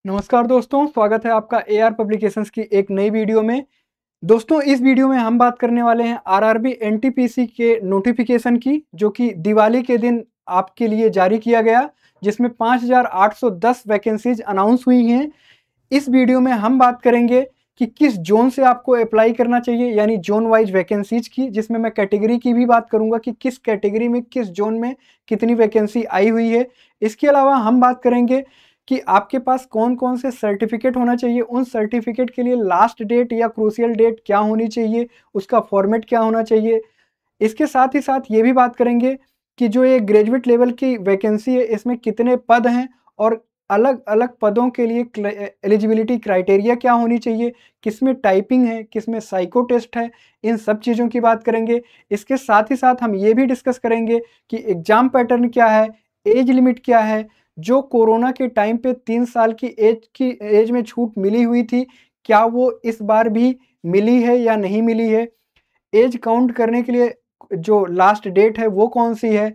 नमस्कार दोस्तों, स्वागत है आपका एआर पब्लिकेशंस की एक नई वीडियो में। दोस्तों, इस वीडियो में हम बात करने वाले हैं आरआरबी एनटीपीसी के नोटिफिकेशन की, जो कि दिवाली के दिन आपके लिए जारी किया गया, जिसमें 5,810 वैकेंसीज अनाउंस हुई हैं। इस वीडियो में हम बात करेंगे कि किस जोन से आपको अप्लाई करना चाहिए, यानी जोन वाइज वैकेंसीज की, जिसमें मैं कैटेगरी की भी बात करूंगा कि किस कैटेगरी में किस जोन में कितनी वैकेंसी आई हुई है। इसके अलावा हम बात करेंगे कि आपके पास कौन कौन से सर्टिफिकेट होना चाहिए, उन सर्टिफिकेट के लिए लास्ट डेट या क्रूशियल डेट क्या होनी चाहिए, उसका फॉर्मेट क्या होना चाहिए। इसके साथ ही साथ ये भी बात करेंगे कि जो ये ग्रेजुएट लेवल की वैकेंसी है, इसमें कितने पद हैं और अलग अलग पदों के लिए एलिजिबिलिटी क्राइटेरिया क्या होनी चाहिए, किसमें टाइपिंग है, किसमें साइको टेस्ट है, इन सब चीज़ों की बात करेंगे। इसके साथ ही साथ हम ये भी डिस्कस करेंगे कि एग्ज़ाम पैटर्न क्या है, एज लिमिट क्या है, जो कोरोना के टाइम पे 3 साल की एज में छूट मिली हुई थी, क्या वो इस बार भी मिली है या नहीं मिली है, एज काउंट करने के लिए जो लास्ट डेट है वो कौन-सी है।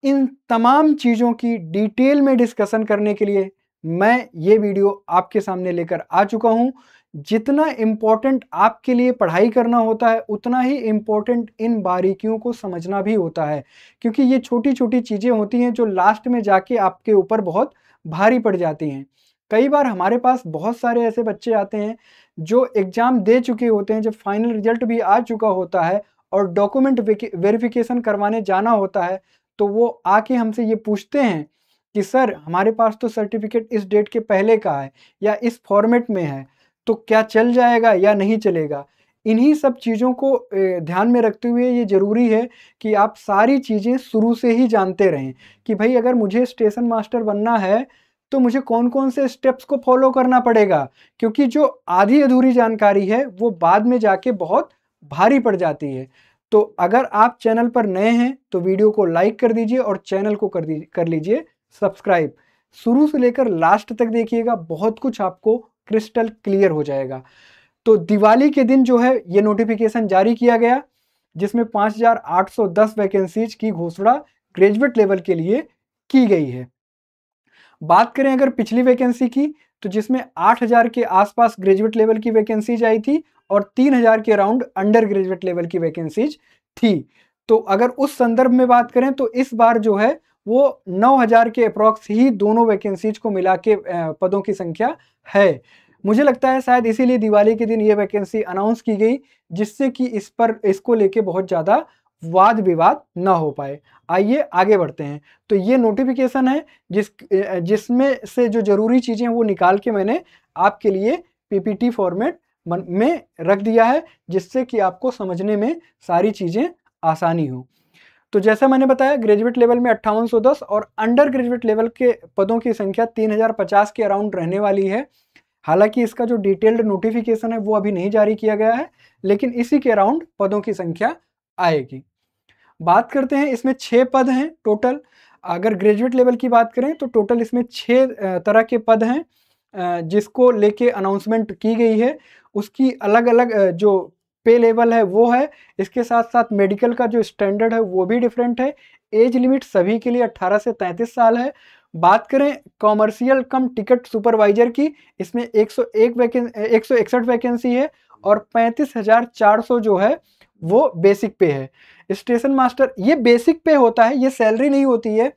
इन तमाम चीज़ों की डिटेल में डिस्कशन करने के लिए मैं ये वीडियो आपके सामने लेकर आ चुका हूँ। जितना इम्पोर्टेंट आपके लिए पढ़ाई करना होता है, उतना ही इम्पोर्टेंट इन बारीकियों को समझना भी होता है, क्योंकि ये छोटी-छोटी चीज़ें होती हैं जो लास्ट में जाके आपके ऊपर बहुत भारी पड़ जाती हैं। कई बार हमारे पास बहुत सारे ऐसे बच्चे आते हैं जो एग्ज़ाम दे चुके होते हैं, जब फाइनल रिजल्ट भी आ चुका होता है और डॉक्यूमेंट वेरिफिकेशन करवाने जाना होता है, तो वो आके हमसे ये पूछते हैं कि सर, हमारे पास तो सर्टिफिकेट इस डेट के पहले का है या इस फॉर्मेट में है, तो क्या चल जाएगा या नहीं चलेगा? इन्हीं सब चीज़ों को ध्यान में रखते हुए ये ज़रूरी है कि आप सारी चीज़ें शुरू से ही जानते रहें कि भई अगर मुझे स्टेशन मास्टर बनना है, तो मुझे कौन-कौन से स्टेप्स को फ़ॉलो करना पड़ेगा, क्योंकि जो आधी-अधूरी जानकारी है, वो बाद में जाके बहुत भारी पड़ जाती है। तो अगर आप चैनल पर नए हैं तो वीडियो को लाइक कर दीजिए और चैनल को कर लीजिए सब्सक्राइब। शुरू से लेकर लास्ट तक देखिएगा, बहुत कुछ आपको क्रिस्टल क्लियर हो जाएगा। तो दिवाली के दिन जो है ये नोटिफिकेशन जारी किया गया, जिसमें 5,810 वैकेंसीज की घोषणा ग्रेजुएट लेवल के लिए की गई है। बात करें अगर पिछली वैकेंसी की, तो जिसमें 8,000 के आसपास ग्रेजुएट लेवल की वैकेंसीज आई थी और 3,000 के अराउंड अंडर ग्रेजुएट लेवल की वैकेंसीज थी। तो अगर उस संदर्भ में बात करें तो इस बार जो है वो 9,000 के अप्रॉक्स ही दोनों वैकेंसीज को मिला के पदों की संख्या है। मुझे लगता है शायद इसीलिए दिवाली के दिन ये वैकेंसी अनाउंस की गई, जिससे कि इसको लेके बहुत ज़्यादा वाद विवाद ना हो पाए। आइए आगे बढ़ते हैं। तो ये नोटिफिकेशन है जिसमें से जो ज़रूरी चीज़ें हैं वो निकाल के मैंने आपके लिए पीपीटी फॉर्मेट में रख दिया है, जिससे कि आपको समझने में सारी चीज़ें आसानी हो। तो जैसा मैंने बताया, ग्रेजुएट लेवल में 5810 और अंडर ग्रेजुएट लेवल के पदों की संख्या 3050 के अराउंड रहने वाली है। हालांकि इसका जो डिटेल्ड नोटिफिकेशन है वो अभी नहीं जारी किया गया है, लेकिन इसी के अराउंड पदों की संख्या आएगी। बात करते हैं, इसमें 6 पद हैं टोटल। अगर ग्रेजुएट लेवल की बात करें तो टोटल इसमें 6 तरह के पद हैं, जिसको लेके अनाउंसमेंट की गई है। उसकी अलग-अलग जो पे लेवल है वो है। इसके साथ-साथ मेडिकल का जो स्टैंडर्ड है वो भी डिफरेंट है। एज लिमिट सभी के लिए 18 से 33 साल है। बात करें कॉमर्शियल कम टिकट सुपरवाइजर की, इसमें 161 वैकेंसी है और 35,400 जो है वो बेसिक पे है। स्टेशन मास्टर ये बेसिक पे होता है, ये सैलरी नहीं होती है।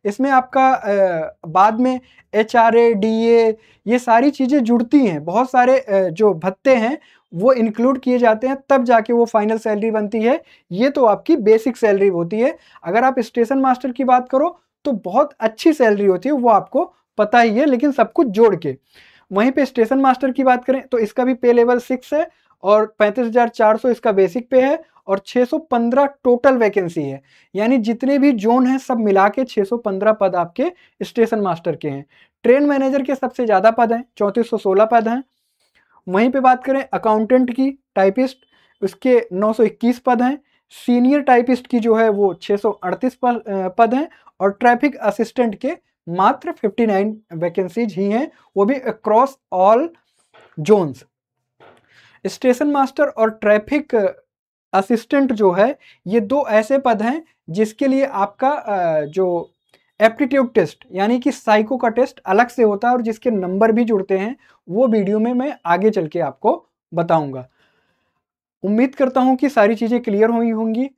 इसमें आपका बाद में एचआरए, डीए ये सारी चीज़ें जुड़ती हैं। बहुत सारे जो भत्ते हैं वो इंक्लूड किए जाते हैं, तब जाके वो फाइनल सैलरी बनती है। ये तो आपकी बेसिक सैलरी होती है। अगर आप स्टेशन मास्टर की बात करो तो बहुत अच्छी सैलरी होती है, वो आपको पता ही है, लेकिन सब कुछ जोड़ के। वहीं पे स्टेशन मास्टर की बात करें तो इसका भी पे लेवल 6 है और 35,400 इसका बेसिक पे है और 615 टोटल वैकेंसी है। यानी जितने भी जोन हैं सब मिला के 615 पद आपके स्टेशन मास्टर के हैं। ट्रेन मैनेजर के सबसे ज़्यादा पद हैं, 3416 पद हैं। वहीं पे बात करें अकाउंटेंट की, टाइपिस्ट, उसके 921 पद हैं। सीनियर टाइपिस्ट की जो है वो 638 पद हैं और ट्रैफिक असिस्टेंट के मात्र 59 वैकेंसीज ही हैं, वो भी across all zones. Station master और ट्रैफिक असिस्टेंट जो है, ये 2 ऐसे पद हैं जिसके लिए आपका जो एप्टीट्यूड टेस्ट यानी कि साइको का टेस्ट अलग से होता है और जिसके नंबर भी जुड़ते हैं, वो वीडियो में मैं आगे चल के आपको बताऊंगा। उम्मीद करता हूं कि सारी चीज़ें क्लियर हुई होंगी।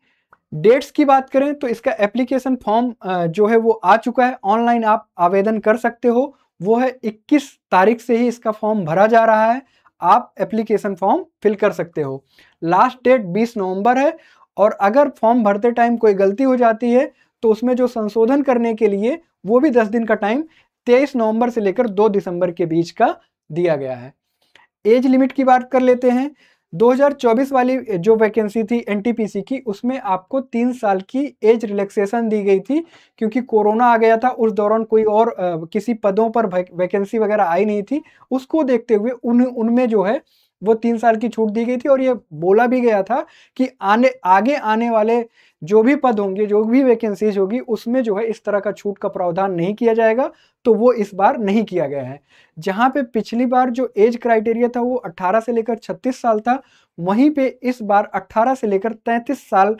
डेट्स की बात करें तो इसका एप्लीकेशन फॉर्म जो है वो आ चुका है, ऑनलाइन आप आवेदन कर सकते हो। वो है 21 तारीख से ही इसका फॉर्म भरा जा रहा है, आप एप्लीकेशन फॉर्म फिल कर सकते हो। लास्ट डेट 20 नवंबर है और अगर फॉर्म भरते टाइम कोई गलती हो जाती है तो उसमें जो संशोधन करने के लिए वो भी 10 दिन का टाइम 23 नवंबर से लेकर 2 दिसंबर के बीच का दिया गया है। एज लिमिट की बात कर लेते हैं। 2024 वाली जो वैकेंसी थी एनटीपीसी की, उसमें आपको 3 साल की एज रिलैक्सेशन दी गई थी, क्योंकि कोरोना आ गया था। उस दौरान कोई और किसी पदों पर वैकेंसी वगैरह आई नहीं थी। उसको देखते हुए उनमें जो है वो 3 साल की छूट दी गई थी और ये बोला भी गया था कि आगे आने वाले जो भी पद होंगे, जो भी वैकेंसीज होगी, उसमें जो है इस तरह का छूट का प्रावधान नहीं किया जाएगा। तो वो इस बार नहीं किया गया है। जहां पे पिछली बार जो एज क्राइटेरिया था वो 18 से लेकर 36 साल था, वहीं पे इस बार 18 से लेकर 33 साल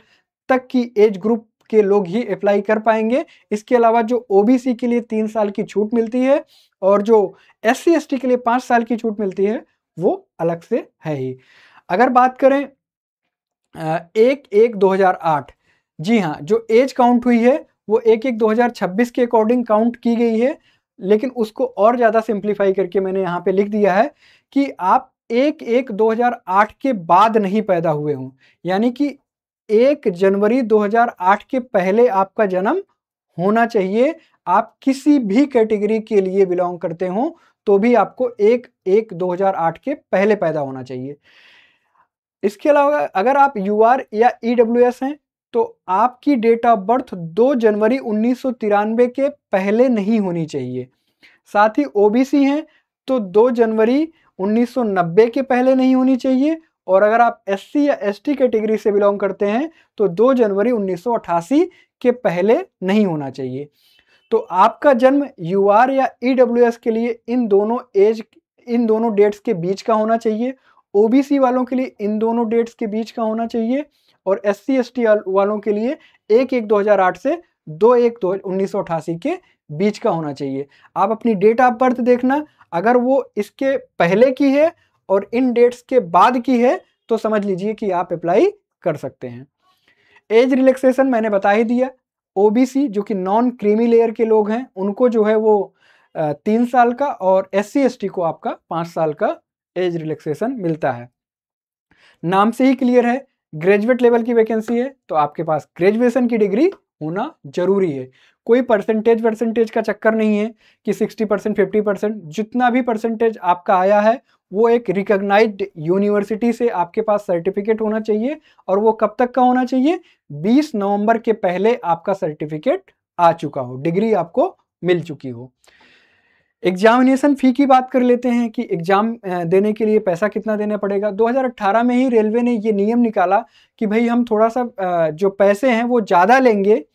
तक की एज ग्रुप के लोग ही अप्लाई कर पाएंगे। इसके अलावा जो ओबीसी के लिए 3 साल की छूट मिलती है और जो एससी एसटी के लिए 5 साल की छूट मिलती है, वो अलग से है ही। अगर बात करें 1/1/2008, जी हाँ, जो एज काउंट हुई है वो 1/1/2026 के अकॉर्डिंग काउंट की गई है, लेकिन उसको और ज़्यादा सिंप्लीफाई करके मैंने यहाँ पे लिख दिया है कि आप 1/1/2008 के बाद नहीं पैदा हुए हों, यानी कि 1 जनवरी 2008 के पहले आपका जन्म होना चाहिए। आप किसी भी कैटेगरी के लिए बिलोंग करते हो तो भी आपको 1/1/2008 के पहले पैदा होना चाहिए। इसके अलावा अगर आप यूआर या ईडब्ल्यूएस हैं तो आपकी डेट ऑफ बर्थ 2 जनवरी 1993 के पहले नहीं होनी चाहिए। साथ ही ओबीसी हैं तो 2 जनवरी 1990 के पहले नहीं होनी चाहिए और अगर आप एससी या एसटी कैटेगरी से बिलोंग करते हैं तो 2 जनवरी 1988 के पहले नहीं होना चाहिए। तो आपका जन्म यूआर या ईडब्ल्यूएस के लिए इन दोनों डेट्स के बीच का होना चाहिए। ओबीसी वालों के लिए इन दोनों डेट्स के बीच का होना चाहिए और एससी एसटी वालों के लिए 1/1/2008 से 2/1/1988 के बीच का होना चाहिए। आप अपनी डेट ऑफ बर्थ देखना, अगर वो इसके पहले की है और इन डेट्स के बाद की है तो समझ लीजिए कि आप अप्लाई कर सकते हैं। एज रिलैक्सेशन मैंने बता ही दिया। ओबीसी जो कि नॉन क्रीमी लेयर के लोग हैं उनको जो है वो 3 साल का और एससी एसटी को आपका 5 साल का एज रिलैक्सेशन मिलता है। नाम से ही क्लियर है, ग्रेजुएट लेवल की वैकेंसी है तो आपके पास ग्रेजुएशन की डिग्री होना जरूरी है। कोई परसेंटेज का चक्कर नहीं है कि 60%, 50%, जितना भी परसेंटेज आपका आया है वो एक रिकॉग्नाइज्ड यूनिवर्सिटी से आपके पास सर्टिफिकेट होना चाहिए और वो कब तक का होना चाहिए? 20 नवंबर के पहले आपका सर्टिफिकेट आ चुका हो, डिग्री आपको मिल चुकी हो। एग्जामिनेशन फ़ी की बात कर लेते हैं कि एग्ज़ाम देने के लिए पैसा कितना देना पड़ेगा। 2018 में ही रेलवे ने ये नियम निकाला कि भाई हम थोड़ा-सा जो पैसे हैं वो ज़्यादा लेंगे।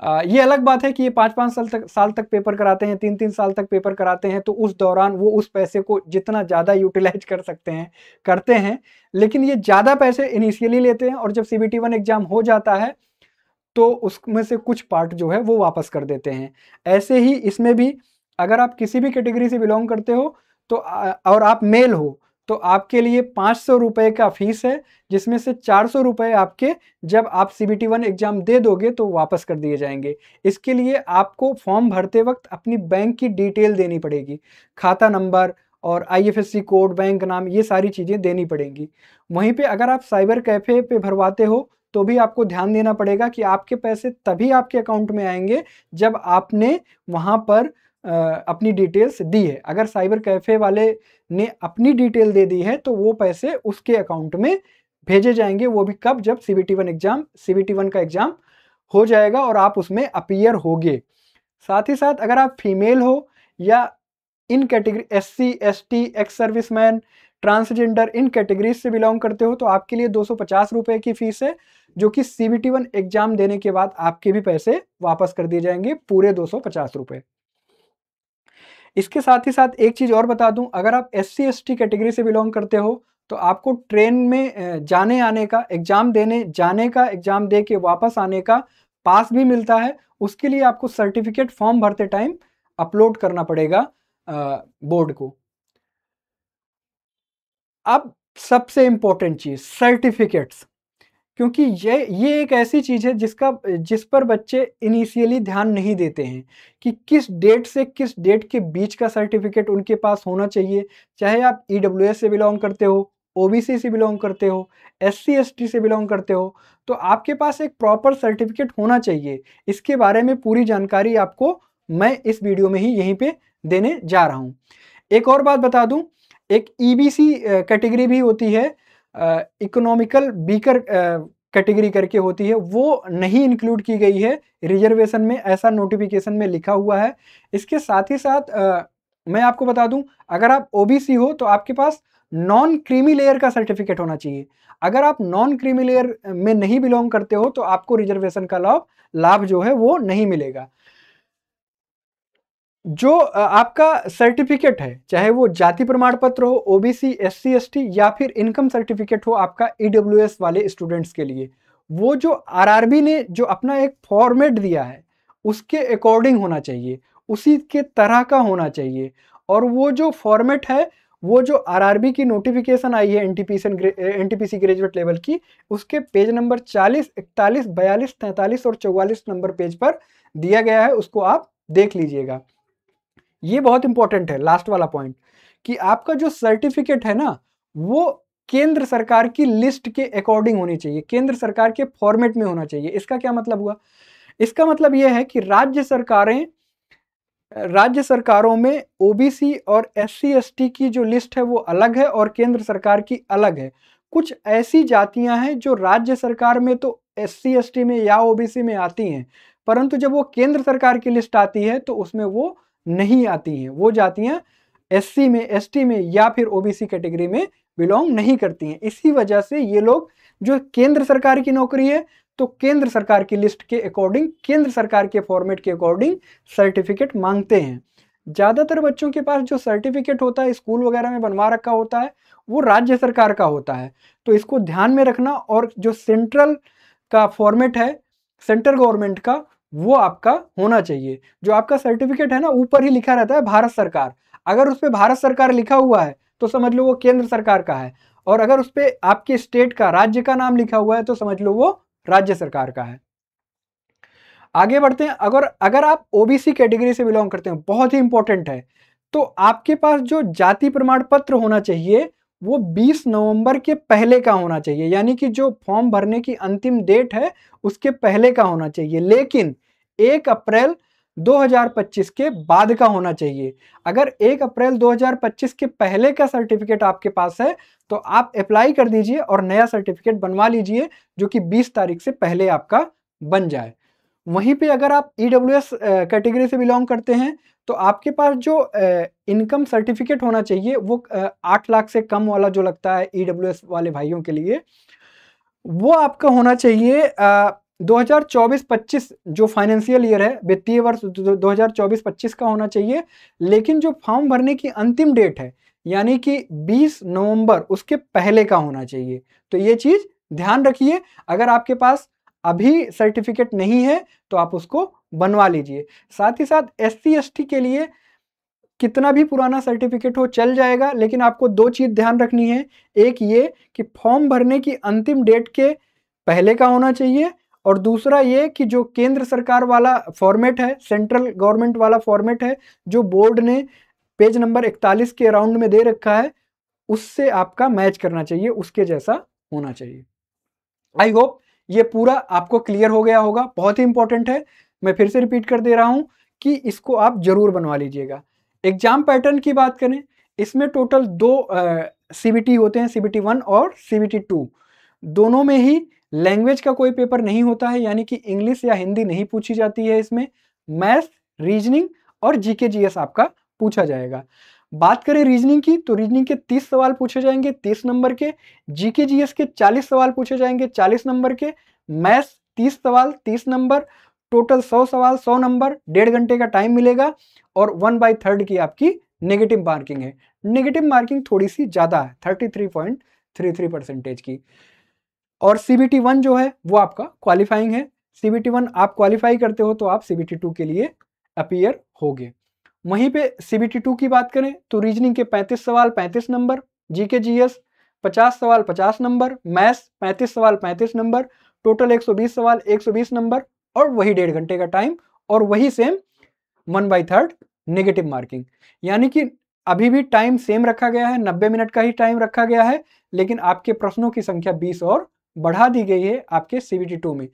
ये अलग बात है कि ये 5-5 साल तक पेपर कराते हैं, 3-3 साल तक पेपर कराते हैं, तो उस दौरान वो उस पैसे को जितना ज़्यादा यूटिलाइज़ कर सकते हैं, करते हैं। लेकिन ये ज़्यादा पैसे इनिशियली लेते हैं और जब सीबीटी 1 एग्ज़ाम हो जाता है, तो उसमें से कुछ पार्ट जो है वो वापस कर देते हैं। ऐसे ही इसमें भी अगर आप किसी भी कैटेगरी से बिलॉन्ग करते हो तो और आप मेल हो तो आपके लिए 500 रुपये का फीस है, जिसमें से 400 रुपये आपके जब आप सीबीटी 1 एग्ज़ाम दे दोगे तो वापस कर दिए जाएंगे। इसके लिए आपको फॉर्म भरते वक्त अपनी बैंक की डिटेल देनी पड़ेगी, खाता नंबर और आईएफएससी कोड, बैंक नाम, ये सारी चीज़ें देनी पड़ेंगी। वहीं पे अगर आप साइबर कैफ़े पे भरवाते हो तो भी आपको ध्यान देना पड़ेगा कि आपके पैसे तभी आपके अकाउंट में आएंगे जब आपने वहाँ पर अपनी डिटेल्स दी है। अगर साइबर कैफ़े वाले ने अपनी डिटेल दे दी है तो वो पैसे उसके अकाउंट में भेजे जाएंगे, वो भी कब? जब सीबीटी 1 का एग्ज़ाम हो जाएगा और आप उसमें अपीयर होगे। साथ ही साथ अगर आप फीमेल हो या in category SC, ST, ex serviceman, transgender, in categories से बिलोंग करते हो तो आपके लिए 250 रुपये की फीस है, जो कि सीबीटी 1 एग्ज़ाम देने के बाद आपके भी पैसे वापस कर दिए जाएंगे, पूरे 250 रुपये। इसके साथ ही साथ एक चीज़ और बता दूं, अगर आप एससी एसटी कैटेगरी से बिलोंग करते हो तो आपको ट्रेन में जाने आने का, एग्ज़ाम देने जाने का, एग्ज़ाम दे के वापस आने का पास भी मिलता है, उसके लिए आपको सर्टिफिकेट फॉर्म भरते टाइम अपलोड करना पड़ेगा बोर्ड को। अब सबसे इंपॉर्टेंट चीज सर्टिफिकेट्स, क्योंकि ये एक ऐसी चीज है जिस पर बच्चे इनिशियली ध्यान नहीं देते हैं कि किस डेट से किस डेट के बीच का सर्टिफिकेट उनके पास होना चाहिए। चाहे आप ईडब्ल्यूएस से बिलोंग करते हो, ओबीसी से बिलोंग करते हो, एससी एसटी से बिलोंग करते हो, तो आपके पास एक प्रॉपर सर्टिफिकेट होना चाहिए। इसके बारे में पूरी जानकारी आपको मैं इस वीडियो में ही यहीं पे देने जा रहा हूँ। एक और बात बता दूं, एक ईबीसी कैटेगरी भी होती है, इकोनॉमिकल बीकर कैटेगरी करके होती है, वो नहीं इंक्लूड की गई है रिजर्वेशन में, ऐसा नोटिफिकेशन में लिखा हुआ है। इसके साथ ही साथ मैं आपको बता दूं, अगर आप ओबीसी हो तो आपके पास नॉन क्रीमी लेयर का सर्टिफिकेट होना चाहिए। अगर आप नॉन क्रीमी लेयर में नहीं बिलोंग करते हो तो आपको रिजर्वेशन का लाभ जो है वो नहीं मिलेगा। जो आपका सर्टिफिकेट है, चाहे वो जाति प्रमाण पत्र हो, ओबीसी, एससी, एसटी या फिर इनकम सर्टिफिकेट हो आपका ईडब्ल्यूएस वाले स्टूडेंट्स के लिए, वो जो आरआरबी ने जो अपना एक फॉर्मेट दिया है उसके अकॉर्डिंग होना चाहिए, उसी के तरह का होना चाहिए। और वो जो फॉर्मेट है, वो जो आरआरबी की नोटिफिकेशन आई है एनटीपीसी ग्रेजुएट लेवल की, उसके पेज नंबर 40, 41, 42, 43 और 44 नंबर पेज पर दिया गया है, उसको आप देख लीजिएगा। ये बहुत इंपॉर्टेंट है, लास्ट वाला पॉइंट, कि आपका जो सर्टिफिकेट है ना, वो केंद्र सरकार की लिस्ट के अकॉर्डिंग होनी चाहिए, केंद्र सरकार के फॉर्मेट में होना चाहिए। इसका क्या मतलब हुआ? इसका मतलब यह है कि राज्य सरकारों में ओबीसी और एससी एसटी की जो लिस्ट है वो अलग है और केंद्र सरकार की अलग है। कुछ ऐसी जातियां हैं जो राज्य सरकार में तो एससी एसटी में या ओबीसी में आती हैं, परंतु जब वो केंद्र सरकार की लिस्ट आती है तो उसमें वो नहीं आती हैं। वो जातियां एससी में, एसटी में या फिर ओबीसी कैटेगरी में बिलोंग नहीं करती हैं। इसी वजह से ये लोग, जो केंद्र सरकार की नौकरी है, तो केंद्र सरकार की लिस्ट के अकॉर्डिंग, केंद्र सरकार के फॉर्मेट के अकॉर्डिंग सर्टिफिकेट मांगते हैं। ज्यादातर बच्चों के पास जो सर्टिफिकेट होता है स्कूल वगैरह में बनवा रखा होता है, वो राज्य सरकार का होता है। तो इसको ध्यान में रखना। और जो सेंट्रल का फॉर्मेट है, सेंट्रल गवर्नमेंट का, वो आपका होना चाहिए। जो आपका सर्टिफिकेट है ना, ऊपर ही लिखा रहता है भारत सरकार। अगर उस पर भारत सरकार लिखा हुआ है तो समझ लो वो केंद्र सरकार का है, और अगर उस पर आपके स्टेट का, राज्य का नाम लिखा हुआ है तो समझ लो वो राज्य सरकार का है। आगे बढ़ते हैं। अगर आप ओबीसी कैटेगरी से बिलोंग करते हैं, बहुत ही इंपॉर्टेंट है, तो आपके पास जो जाति प्रमाण पत्र होना चाहिए वो 20 नवंबर के पहले का होना चाहिए, यानी कि जो फॉर्म भरने की अंतिम डेट है उसके पहले का होना चाहिए, लेकिन 1 अप्रैल 2025 के बाद का होना चाहिए। अगर 1 अप्रैल 2025 के पहले का सर्टिफिकेट आपके पास है तो आप अप्लाई कर दीजिए और नया सर्टिफिकेट बनवा लीजिए जो कि 20 तारीख से पहले आपका बन जाए। वहीं पे अगर आप ईडब्ल्यूएस कैटेगरी से बिलोंग करते हैं तो आपके पास जो इनकम सर्टिफिकेट होना चाहिए वो 8 लाख से कम वाला जो लगता है ईडब्ल्यूएस वाले भाइयों के लिए, वो आपका होना चाहिए 2024-25 जो फाइनेंशियल ईयर है, वित्तीय वर्ष 2024-25 का होना चाहिए। लेकिन जो फॉर्म भरने की अंतिम डेट है यानी कि 20 नवंबर, उसके पहले का होना चाहिए। तो ये चीज ध्यान रखिए। अगर आपके पास अभी सर्टिफिकेट नहीं है तो आप उसको बनवा लीजिए। साथ ही साथ एससी एसटी के लिए कितना भी पुराना सर्टिफिकेट हो चल जाएगा, लेकिन आपको 2 चीज ध्यान रखनी है। एक ये कि फॉर्म भरने की अंतिम डेट के पहले का होना चाहिए, और दूसरा ये कि जो केंद्र सरकार वाला फॉर्मेट है, सेंट्रल गवर्नमेंट वाला फॉर्मेट है, जो बोर्ड ने पेज नंबर 41 के अराउंड में दे रखा है, उससे आपका मैच करना चाहिए, उसके जैसा होना चाहिए। आई होप ये पूरा आपको क्लियर हो गया होगा। बहुत ही इंपॉर्टेंट है, मैं फिर से रिपीट कर दे रहा हूं कि इसको आप जरूर बनवा लीजिएगा। एग्जाम पैटर्न की बात करें, इसमें टोटल 2 सीबीटी होते हैं, सीबीटी 1 और सीबीटी 2। दोनों में ही लैंग्वेज का कोई पेपर नहीं होता है, यानी कि इंग्लिश या हिंदी नहीं पूछी जाती है। इसमें मैथ्स, रीजनिंग और जीके जीएस आपका पूछा जाएगा। बात करें रीजनिंग की, तो रीजनिंग के 30 सवाल पूछे जाएंगे 30 नंबर के, जीके जीएस के 40 सवाल पूछे जाएंगे 40 नंबर के, मैथ्स 30 सवाल 30 नंबर, टोटल 100 सवाल 100 नंबर, 1.5 घंटे का टाइम मिलेगा, और 1/3 की आपकी नेगेटिव मार्किंग है। नेगेटिव मार्किंग थोड़ी सी ज्यादा है, 33.33% की। और सीबीटी 1 जो है वो आपका क्वालिफाइंग है, CBT 1 आप क्वालिफाई करते हो तो आप CBT 2 के लिए अपीयर होगे। वहीं पे CBT 2 की बात करें तो रीजनिंग के 35 सवाल 35 नंबर, जीके जीएस 50 सवाल 50 नंबर, मैथ्स 35 सवाल 35 नंबर, टोटल 120 सवाल 120 नंबर और वही 1.5 घंटे का टाइम और वही सेम 1/3 नेगेटिव मार्किंग। यानी कि अभी भी टाइम सेम रखा गया है, 90 मिनट का ही टाइम रखा गया है, लेकिन आपके प्रश्नों की संख्या 20 और बढ़ा दी गई है आपके CBT 2 में।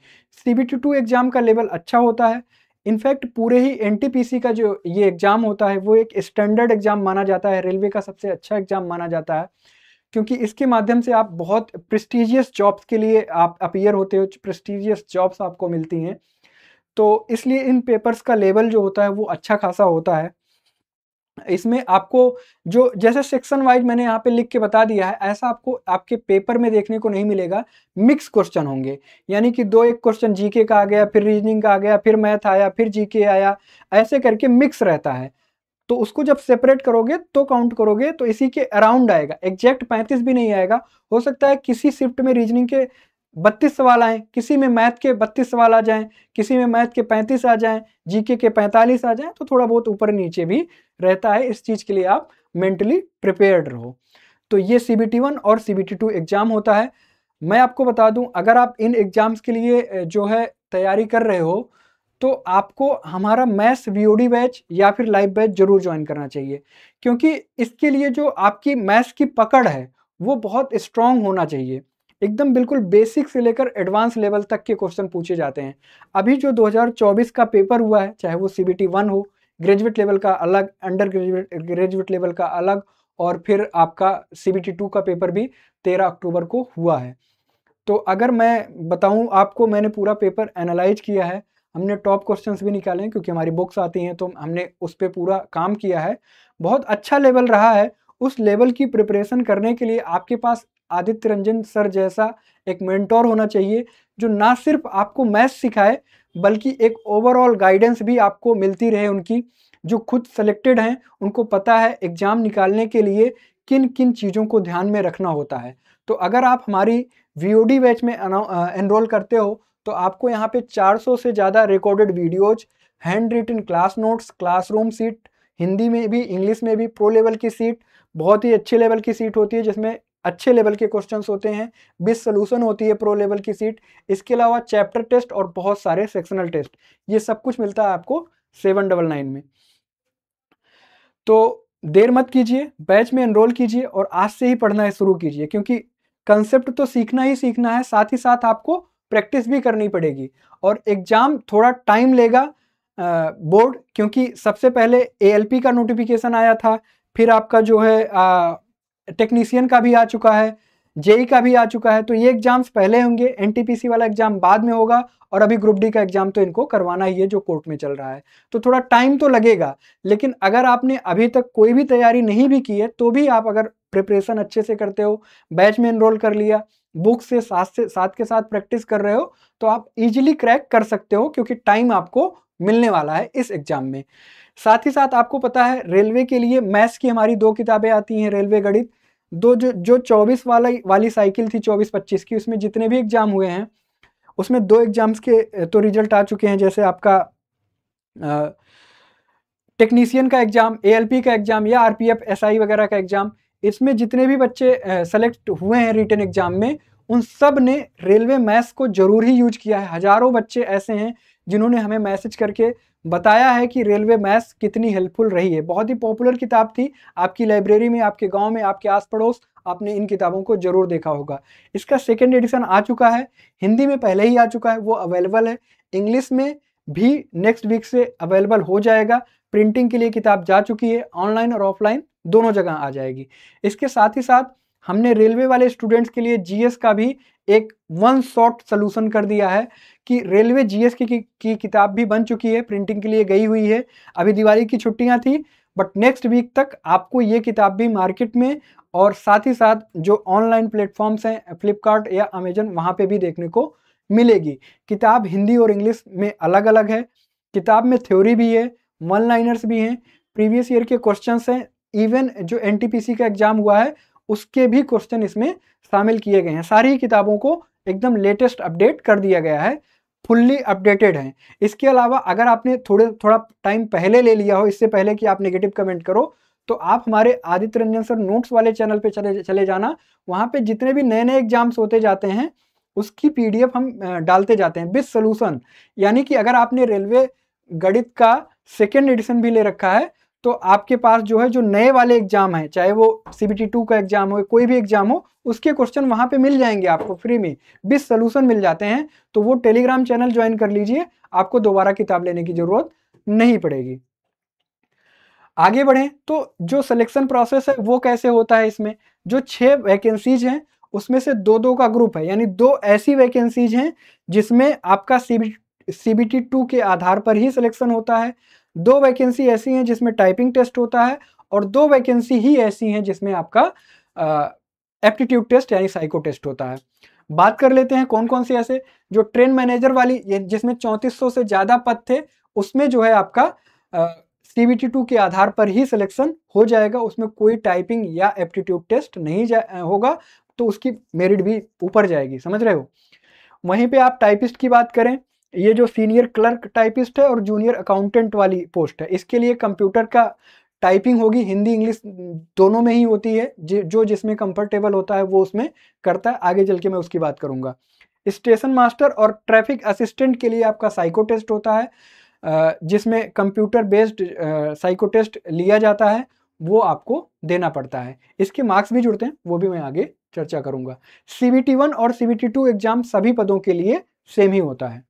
CBT 2 एग्जाम का लेवल अच्छा होता है। इनफैक्ट पूरे ही NTPC का जो ये एग्जाम होता है वो एक स्टैंडर्ड एग्जाम माना जाता है, रेलवे का सबसे अच्छा एग्जाम माना जाता है, क्योंकि इसके माध्यम से आप बहुत प्रेस्टिजियस जॉब्स के लिए आप अपीयर होते हो, प्रेस्टिजियस जॉब्स आपको मिलती हैं। तो इसलिए इन पेपर्स का लेवल जो होता है वो अच्छा खासा होता है। इसमें आपको जो जैसे सेक्शन वाइज मैंने यहाँ पे लिख के बता दिया है, ऐसा आपको आपके पेपर में देखने को नहीं मिलेगा। मिक्स क्वेश्चन होंगे, यानी कि 2-1 क्वेश्चन जीके का आ गया, फिर रीजनिंग का आ गया, फिर मैथ आया, फिर जीके आया, ऐसे करके मिक्स रहता है। तो उसको जब सेपरेट करोगे तो काउंट करोगे तो इसी के अराउंड आएगा, एग्जैक्ट 35 भी नहीं आएगा। हो सकता है किसी शिफ्ट में रीजनिंग के 32 सवाल आए, किसी में मैथ के 32 सवाल आ जाएं, किसी में मैथ के 35 आ जाएं, जीके के 45 आ जाएं, तो थोड़ा बहुत ऊपर नीचे भी रहता है। इस चीज के लिए आप मेंटली प्रिपेयर्ड रहो। तो ये CBT 1 और CBT 2 एग्जाम होता है। मैं आपको बता दूं, अगर आप इन एग्जाम्स के लिए जो है तैयारी कर रहे हो तो आपको हमारा मैथ्स VOD बैच या फिर लाइव बैच जरूर ज्वाइन करना चाहिए, क्योंकि इसके लिए जो आपकी मैथ्स की पकड़ है वो बहुत स्ट्रांग होना चाहिए। एकदम बिल्कुल बेसिक से लेकर एडवांस लेवल तक के क्वेश्चन पूछे जाते हैं। अभी जो 2024 का पेपर हुआ है, चाहे वो CBT 1 हो, ग्रेजुएट लेवल का अलग, अंडर ग्रेजुएट लेवल का अलग, और फिर आपका CBT 2 का पेपर भी 13 अक्टूबर को हुआ है। तो अगर मैं बताऊं आपको, मैंने पूरा पेपर एनालाइज किया है, हमने टॉप क्वेश्चंस भी निकाले हैं क्योंकि हमारी बुक्स आती हैं, तो हमने उस पर पूरा काम किया है। बहुत अच्छा लेवल रहा है। उस लेवल की प्रिपरेशन करने के लिए आपके पास आदित्य रंजन सर जैसा एक मेंटोर होना चाहिए, जो ना सिर्फ आपको मैथ्स सिखाए बल्कि एक ओवरऑल गाइडेंस भी आपको मिलती रहे उनकी, जो खुद सेलेक्टेड हैं, उनको पता है एग्जाम निकालने के लिए किन किन चीज़ों को ध्यान में रखना होता है। तो अगर आप हमारी VOD बैच में एनरोल करते हो तो आपको यहाँ पे 400 से ज़्यादा recorded videos, hand written class notes, classroom seat, Hindi में भी इंग्लिश में भी, प्रो लेवल की सीट, बहुत ही अच्छे लेवल की सीट होती है जिसमें अच्छे लेवल के क्वेश्चंस होते हैं, 20 सोल्यूशन होती है प्रो लेवल की सीट। इसके अलावा चैप्टर टेस्ट और बहुत सारे सेक्शनल टेस्ट, ये सब कुछ मिलता है आपको 799 में। तो देर मत कीजिए, बैच में एनरोल कीजिए और आज से ही पढ़ना शुरू कीजिए, क्योंकि कंसेप्ट तो सीखना ही सीखना है, साथ ही साथ आपको प्रैक्टिस भी करनी पड़ेगी। और एग्जाम थोड़ा टाइम लेगा बोर्ड, क्योंकि सबसे पहले ALP का नोटिफिकेशन आया था, फिर आपका जो है टेक्नीशियन का भी आ चुका है, JEE का भी आ चुका है। तो ये एग्जाम्स पहले होंगे, NTPC वाला एग्जाम बाद में होगा, और अभी ग्रुप D का एग्जाम तो इनको करवाना ही है जो कोर्ट में चल रहा है। तो थोड़ा टाइम तो लगेगा, लेकिन अगर आपने अभी तक कोई भी तैयारी नहीं भी की है तो भी आप अगर प्रिपरेशन अच्छे से करते हो, बैच में एनरोल कर लिया, बुक से साथ के साथ प्रैक्टिस कर रहे हो, तो आप इजीली क्रैक कर सकते हो, क्योंकि टाइम आपको मिलने वाला है इस एग्जाम में। साथ ही साथ आपको पता है रेलवे के लिए मैथ्स की हमारी 2 किताबें आती हैं, रेलवे गणित, दो जो 24 वाली साइकिल थी 24-25 की, उसमें जितने भी एग्जाम हुए हैं उसमें 2 एग्जाम्स के तो रिजल्ट आ चुके हैं, जैसे आपका टेक्नीशियन का एग्जाम, ALP का एग्जाम या RPF SI वगैरह का एग्जाम। इसमें जितने भी बच्चे सेलेक्ट हुए हैं रिटन एग्जाम में, उन सब ने रेलवे मैथ्स को जरूर ही यूज किया है। हजारों बच्चे ऐसे हैं जिन्होंने हमें मैसेज करके बताया है कि रेलवे मैथ्स कितनी हेल्पफुल रही है। बहुत ही पॉपुलर किताब थी, आपकी लाइब्रेरी में, आपके गांव में, आपके आस पड़ोस आपने इन किताबों को जरूर देखा होगा। इसका 2nd एडिशन आ चुका है, हिंदी में पहले ही आ चुका है, वो अवेलेबल है, इंग्लिश में भी नेक्स्ट वीक से अवेलेबल हो जाएगा। प्रिंटिंग के लिए किताब जा चुकी है, ऑनलाइन और ऑफलाइन दोनों जगह आ जाएगी। इसके साथ ही साथ हमने रेलवे वाले स्टूडेंट्स के लिए GS का भी एक 1 शॉट सोल्यूशन कर दिया है, कि रेलवे GS की किताब भी बन चुकी है, प्रिंटिंग के लिए गई हुई है। अभी दिवाली की छुट्टियां थी, बट नेक्स्ट वीक तक आपको ये किताब भी मार्केट में, और साथ ही साथ जो ऑनलाइन प्लेटफॉर्म्स हैं फ्लिपकार्ट या अमेजन, वहाँ पे भी देखने को मिलेगी। किताब हिंदी और इंग्लिश में अलग अलग है। किताब में थ्योरी भी है, 1 लाइनर्स भी हैं, प्रीवियस ईयर के क्वेश्चंस हैं, इवन जो NTPC का एग्जाम हुआ है उसके भी क्वेश्चन इसमें शामिल किए गए हैं। सारी किताबों को एकदम लेटेस्ट अपडेट कर दिया गया है, फुल्ली अपडेटेड हैं। इसके अलावा अगर आपने थोड़ा टाइम पहले ले लिया हो, इससे पहले कि आप नेगेटिव कमेंट करो, तो आप हमारे आदित्य रंजन सर नोट्स वाले चैनल पे चले जाना। वहाँ पे जितने भी नए एग्जाम्स होते जाते हैं उसकी पीडीएफ हम डालते जाते हैं विद सोल्यूशन। यानी कि अगर आपने रेलवे गणित का सेकेंड एडिशन भी ले रखा है तो आपके पास जो है जो नए वाले एग्जाम है, चाहे वो CBT 2 का एग्जाम हो, कोई भी एग्जाम हो, उसके क्वेश्चन वहां पे मिल जाएंगे आपको फ्री में, विद सोल्यूशन मिल जाते हैं। तो वो टेलीग्राम चैनल ज्वाइन कर लीजिए, आपको दोबारा किताब लेने की जरूरत नहीं पड़ेगी। आगे बढ़ें तो जो सिलेक्शन प्रोसेस है वो कैसे होता है। इसमें जो 6 वैकेंसीज हैं उसमें से 2-2 का ग्रुप है, यानी 2 ऐसी वैकेंसीज हैं जिसमें आपका CBT 2 के आधार पर ही सिलेक्शन होता है, 2 वैकेंसी ऐसी हैं जिसमें टाइपिंग टेस्ट होता है, और 2 वैकेंसी ही ऐसी हैं जिसमें आपका एप्टीट्यूड टेस्ट यानी साइको टेस्ट होता है। बात कर लेते हैं कौन कौन से ऐसे। जो ट्रेन मैनेजर वाली जिसमें 3400 से ज़्यादा पद थे, उसमें जो है आपका CBT 2 के आधार पर ही सिलेक्शन हो जाएगा, उसमें कोई टाइपिंग या एप्टीट्यूड टेस्ट नहीं होगा, तो उसकी मेरिट भी ऊपर जाएगी, समझ रहे हो। वहीं पे आप टाइपिस्ट की बात करें, ये जो सीनियर क्लर्क टाइपिस्ट है और जूनियर अकाउंटेंट वाली पोस्ट है, इसके लिए कंप्यूटर का टाइपिंग होगी, हिंदी इंग्लिश दोनों में ही होती है, जो जिसमें कंफर्टेबल होता है वो उसमें करता है, आगे चल के मैं उसकी बात करूंगा। स्टेशन मास्टर और ट्रैफिक असिस्टेंट के लिए आपका साइको टेस्ट होता है, जिसमें कंप्यूटर बेस्ड साइको टेस्ट लिया जाता है, वो आपको देना पड़ता है। इसके मार्क्स भी जुड़ते हैं, वो भी मैं आगे चर्चा करूंगा। CBT 1 और CBT 2 एग्जाम सभी पदों के लिए सेम ही होता है।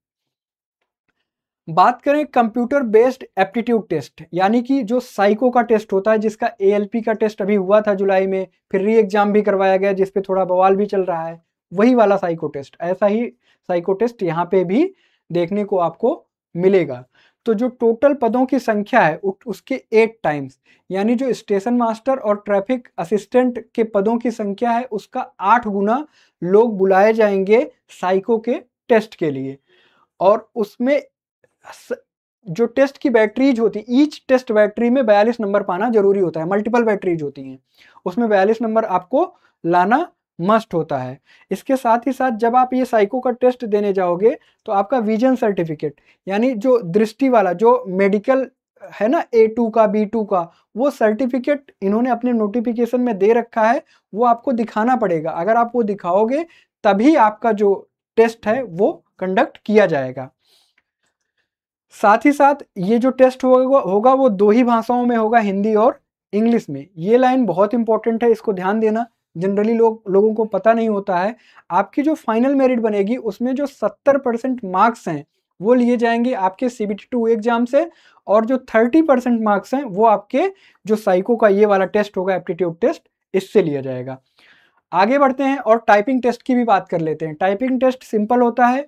बात करें कंप्यूटर बेस्ड एप्टीट्यूड टेस्ट, यानी कि जो साइको का टेस्ट होता है, जिसका ALP का टेस्ट अभी हुआ था जुलाई में, फिर री एग्जाम भी करवाया गया जिसपे थोड़ा बवाल भी चल रहा है, वही वाला साइको टेस्ट, ऐसा ही साइको टेस्ट यहाँ पे भी देखने को आपको मिलेगा। तो जो टोटल पदों की संख्या है उसके 8 टाइम्स, यानी जो स्टेशन मास्टर और ट्रैफिक असिस्टेंट के पदों की संख्या है उसका 8 गुना लोग बुलाए जाएंगे साइको के टेस्ट के लिए। और उसमें जो टेस्ट की बैटरीज होती है, ईच टेस्ट बैटरी में 42 नंबर पाना जरूरी होता है, मल्टीपल बैटरीज होती हैं, उसमें 42 नंबर आपको लाना मस्ट होता है। इसके साथ ही साथ जब आप ये साइको का टेस्ट देने जाओगे तो आपका विजन सर्टिफिकेट, यानी जो दृष्टि वाला जो मेडिकल है ना, A2 का B2 का, वो सर्टिफिकेट इन्होंने अपने नोटिफिकेशन में दे रखा है, वो आपको दिखाना पड़ेगा। अगर आप वो दिखाओगे तभी आपका जो टेस्ट है वो कंडक्ट किया जाएगा। साथ ही साथ ये जो टेस्ट होगा वो 2 ही भाषाओं में होगा, हिंदी और इंग्लिश में। ये लाइन बहुत इंपॉर्टेंट है, इसको ध्यान देना, जनरली लोगों को पता नहीं होता है। आपकी जो फाइनल मेरिट बनेगी उसमें जो 70% मार्क्स हैं वो लिए जाएंगे आपके CBT 2 एग्जाम से, और जो 30% मार्क्स हैं वो आपके जो साइको का ये वाला टेस्ट होगा एप्टीट्यूड टेस्ट, इससे लिया जाएगा। आगे बढ़ते हैं और टाइपिंग टेस्ट की भी बात कर लेते हैं। टाइपिंग टेस्ट सिंपल होता है,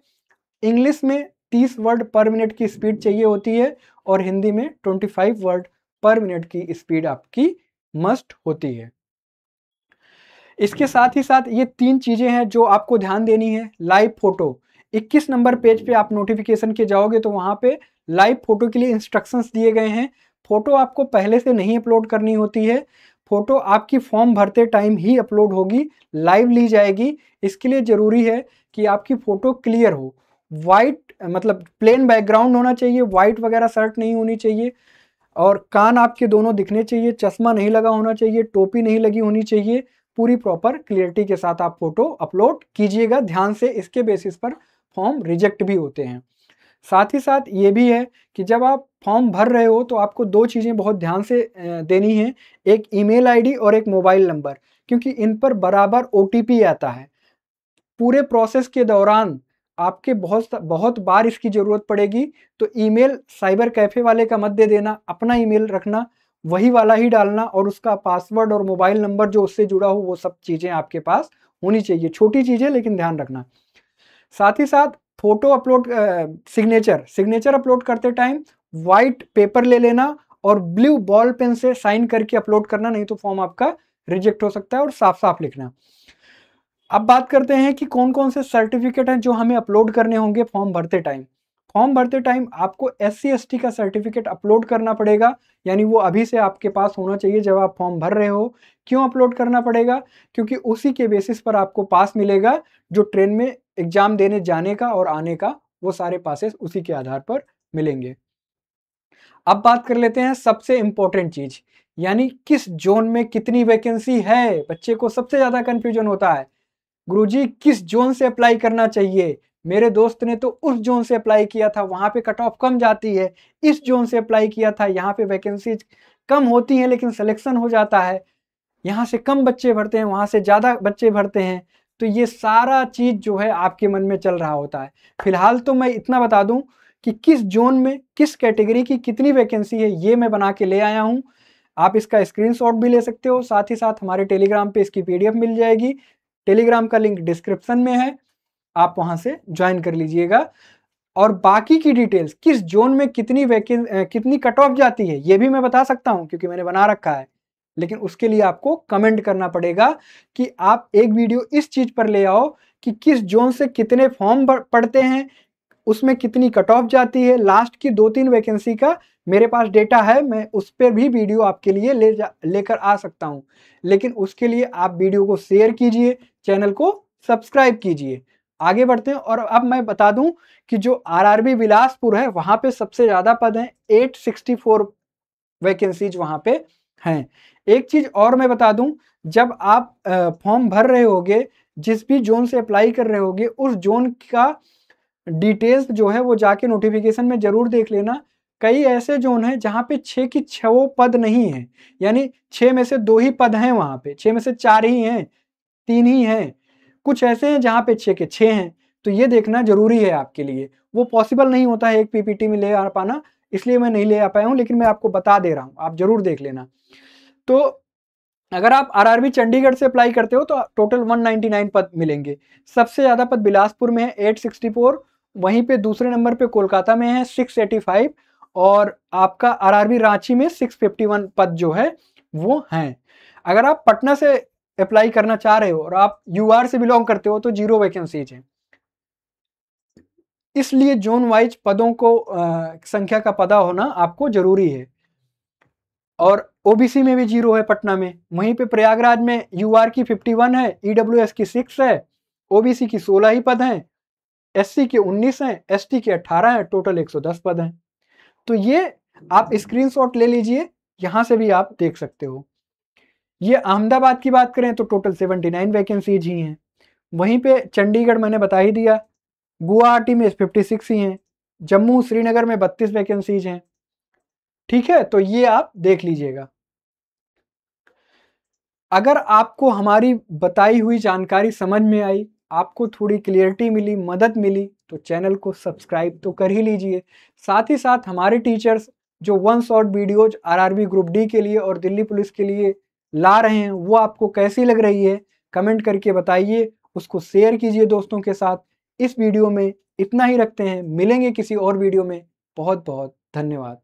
इंग्लिश में 30 वर्ड पर मिनट की स्पीड चाहिए होती है और हिंदी में 25 वर्ड पर मिनट की स्पीड आपकी मस्ट होती है। इसके साथ ही साथ ये 3 चीजें हैं जो आपको ध्यान देनी है। लाइव फोटो, 21 नंबर पेज पे आप नोटिफिकेशन के जाओगे तो वहां पे लाइव फोटो के लिए इंस्ट्रक्शंस दिए गए हैं। फोटो आपको पहले से नहीं अपलोड करनी होती है, फोटो आपकी फॉर्म भरते टाइम ही अपलोड होगी, लाइव ली जाएगी। इसके लिए जरूरी है कि आपकी फोटो क्लियर हो, वाइट मतलब प्लेन बैकग्राउंड होना चाहिए, वाइट वगैरह शर्ट नहीं होनी चाहिए, और कान आपके दोनों दिखने चाहिए, चश्मा नहीं लगा होना चाहिए, टोपी नहीं लगी होनी चाहिए। पूरी प्रॉपर क्लियरिटी के साथ आप फोटो अपलोड कीजिएगा ध्यान से, इसके बेसिस पर फॉर्म रिजेक्ट भी होते हैं। साथ ही साथ ये भी है कि जब आप फॉर्म भर रहे हो तो आपको 2 चीज़ें बहुत ध्यान से देनी है, एक ईमेल आईडी और एक मोबाइल नंबर, क्योंकि इन पर बराबर OTP आता है। पूरे प्रोसेस के दौरान आपके बहुत बार इसकी ज़रूरत पड़ेगी, तो ईमेल साइबर कैफ़े वाले का मत दे देना, अपना ईमेल रखना, वही वाला ही डालना, और उसका पासवर्ड और मोबाइल नंबर जो उससे जुड़ा हो वो सब चीज़ें आपके पास होनी चाहिए। छोटी चीज़ें लेकिन ध्यान रखना। साथ ही साथ फोटो अपलोड सिग्नेचर अपलोड करते टाइम वाइट पेपर ले लेना और ब्लू बॉल पेन से साइन करके अपलोड करना, नहीं तो फॉर्म आपका रिजेक्ट हो सकता है, और साफ साफ लिखना। अब बात करते हैं कि कौन कौन से सर्टिफिकेट हैं जो हमें अपलोड करने होंगे फॉर्म भरते टाइम। फॉर्म भरते टाइम आपको SC/ST का सर्टिफिकेट अपलोड करना पड़ेगा, यानी वो अभी से आपके पास होना चाहिए जब आप फॉर्म भर रहे हो। क्यों अपलोड करना पड़ेगा? क्योंकि उसी के बेसिस पर आपको पास मिलेगा जो ट्रेन में एग्जाम देने जाने का और आने का वो सारे पासेस उसी के आधार पर मिलेंगे। अब बात कर लेते हैं सबसे इंपॉर्टेंट चीज, यानी किस जोन में कितनी वैकेंसी है। बच्चे को सबसे ज्यादा कंफ्यूजन होता है, गुरुजी किस जोन से अप्लाई करना चाहिए, मेरे दोस्त ने तो उस जोन से अप्लाई किया था, वहां पे कट ऑफ कम जाती है, इस जोन से अप्लाई किया था, यहाँ पे वैकेंसी कम होती है लेकिन सिलेक्शन हो जाता है, यहाँ से कम बच्चे भरते हैं, वहां से ज्यादा बच्चे भरते हैं। तो ये सारा चीज जो है आपके मन में चल रहा होता है। फिलहाल तो मैं इतना बता दूं कि किस जोन में किस कैटेगरी की कितनी वैकेंसी है, ये मैं बना के ले आया हूं। आप इसका स्क्रीनशॉट भी ले सकते हो, साथ ही साथ हमारे टेलीग्राम पे इसकी PDF मिल जाएगी। टेलीग्राम का लिंक डिस्क्रिप्शन में है, आप वहां से ज्वाइन कर लीजिएगा। और बाकी की डिटेल्स, किस जोन में कितनी कट ऑफ जाती है, ये भी मैं बता सकता हूं क्योंकि मैंने बना रखा है। लेकिन उसके लिए आपको कमेंट करना पड़ेगा कि आप एक वीडियो इस चीज पर ले आओ कि किस जोन से कितने फॉर्म पड़ते हैं, उसमें कितनी कट ऑफ जाती है, लास्ट की 2-3 वैकेंसी का मेरे पास डेटा है, मैं उस पर भी वीडियो आपके लिए लेकर आ सकता हूं। लेकिन उसके लिए आप वीडियो को शेयर कीजिए, चैनल को सब्सक्राइब कीजिए। आगे बढ़ते हैं। और अब मैं बता दूं कि जो आरआरबी बिलासपुर है वहां पे सबसे ज्यादा पद हैं, 864 वैकेंसीज वहां पे हैं। एक चीज और मैं बता दूं, जब आप फॉर्म भर रहे होगे, जिस भी जोन से अप्लाई कर रहे होगे, उस जोन का डिटेल्स जो है वो जाके नोटिफिकेशन में जरूर देख लेना। कई ऐसे जोन हैं जहां पे 6 की 6 पद नहीं है, यानी 6 में से 2 ही पद हैं, वहां पे 6 में से 4 ही हैं, 3 ही हैं। कुछ ऐसे हैं जहां पे 6 के 6 हैं, तो ये देखना जरूरी है आपके लिए। वो पॉसिबल नहीं होता है एक PPT में ले आ पाना, इसलिए मैं नहीं ले आ पाया हूं, लेकिन मैं आपको बता दे रहा हूं, आप जरूर देख लेना। तो अगर आप आरआरबी चंडीगढ़ से अप्लाई करते हो तो टोटल 199 पद मिलेंगे। सबसे ज्यादा पद बिलासपुर में है 864, वहीं पे दूसरे नंबर पे कोलकाता में है 685, और आपका आरआरबी रांची में 651 पद जो है वो हैं। अगर आप पटना से अप्लाई करना चाह रहे हो और आप UR से बिलोंग करते हो तो 0 वैकेंसीज हैं। इसलिए जोन वाइज पदों को संख्या का पता होना आपको जरूरी है। और OBC में भी 0 है पटना में। वहीं पे प्रयागराज में UR की 51 है, EWS की 6 है, OBC की 16 ही पद हैं, SC के 19 हैं, ST के 18 हैं, टोटल 110 पद हैं। तो ये आप स्क्रीनशॉट ले लीजिए, यहां से भी आप देख सकते हो। ये अहमदाबाद की बात करें तो टोटल 79 वैकेंसीज ही हैं। वहीं पे चंडीगढ़ मैंने बता ही दिया, गुवाहाटी में 56 ही हैं, जम्मू श्रीनगर में 32 वैकेंसीज हैं। ठीक है, तो ये आप देख लीजिएगा। अगर आपको हमारी बताई हुई जानकारी समझ में आई, आपको थोड़ी क्लियरिटी मिली, मदद मिली, तो चैनल को सब्सक्राइब तो कर ही लीजिए। साथ ही साथ हमारे टीचर्स जो 1 shot videos RRB group D के लिए और दिल्ली पुलिस के लिए ला रहे हैं, वो आपको कैसी लग रही है कमेंट करके बताइए, उसको शेयर कीजिए दोस्तों के साथ। इस वीडियो में इतना ही रखते हैं, मिलेंगे किसी और वीडियो में। बहुत बहुत धन्यवाद।